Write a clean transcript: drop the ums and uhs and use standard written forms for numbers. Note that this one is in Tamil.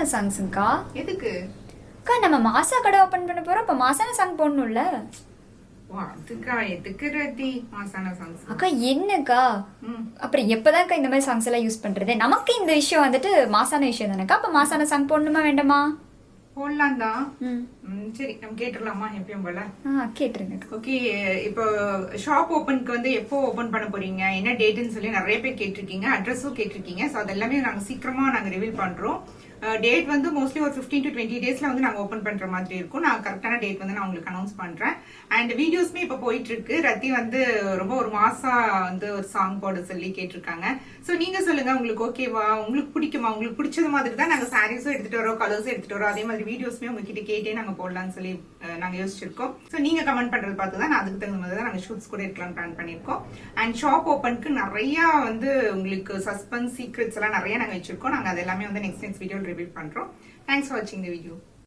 மாசான சாங்ஸ்ங்கா. எதுக்கு அக்கா நம்ம மாசா கடை ஓபன் பண்ண போறோம், அப்ப மாசான சாங் போடணும்ல. அதுக்கா எதுக்கு ரத்தி மாசான சாங்ஸ்? அக்கா என்னக்கா அப்புறம் எப்பதான்க்கா இந்த மாதிரி சாங்ஸ் எல்லாம் யூஸ் பண்றது? நமக்கு இந்த விஷயம் வந்துட்டு மாசான விஷயம் தானேக்கா, அப்ப மாசான சாங் போடணுமா வேண்டாமா? போடலாம் தான். சரி நம்ம கேட்டுடலாமா எப்பயும் போல? கேட்டுருங்க. ஓகே, இப்போ ஷாப் ஓபனுக்கு வந்து எப்போ ஓபன் பண்ண போறீங்க, என்ன டேட்னு சொல்லி நிறைய பேர் கேட்டிருக்கீங்க, அட்ரஸும் கேட்டிருக்கீங்க. ஸோ அதெல்லாமே நாங்கள் சீக்கிரமா நாங்கள் ரிவீல் பண்றோம். டேட் வந்து மோஸ்ட்லி ஒரு 15 to 20 டேஸ்ல வந்து நாங்கள் ஓப்பன் பண்ற மாதிரி இருக்கும். நான் கரெக்டான டேட் வந்து நான் உங்களுக்கு அனௌன்ஸ் பண்றேன். அண்ட் வீடியோஸ்மே இப்போ போயிட்டு இருக்கு. ரத்தி வந்து ரொம்ப ஒரு மாசா வந்து ஒரு சாங் போட சொல்லி கேட்டிருக்காங்க. ஸோ நீங்க சொல்லுங்க, உங்களுக்கு ஓகேவா, உங்களுக்கு பிடிக்குமா? உங்களுக்கு பிடிச்சது மாதிரி தான் நாங்கள் சாரீஸும் எடுத்துட்டு வரோம், கலர்ஸும் எடுத்துட்டு வரோம். அதே மாதிரி வீடியோஸ்மே உங்ககிட்ட கேட்டே நாங்கள் போடலாம்னு சொல்லி நாங்கள் யோசிச்சிருக்கோம். ஸோ நீங்க கமெண்ட் பண்றது பார்த்து தான் அதுக்கு தகுந்த மாதிரி தான் நாங்கள் ஷூட்ஸ் கூட எடுக்கலாம் பிளான் பண்ணியிருக்கோம். அண்ட் ஷாப் ஓப்பனுக்கு நிறைய வந்து உங்களுக்கு சஸ்பென்ஸ் சீக்ரெட்ஸ் எல்லாம் நிறைய நாங்கள் வச்சிருக்கோம். நாங்கள் அது எல்லாமே வந்து நெக்ஸ்ட் வீடியோ ரிவீல் பண்றோம். Thanks for watching the video.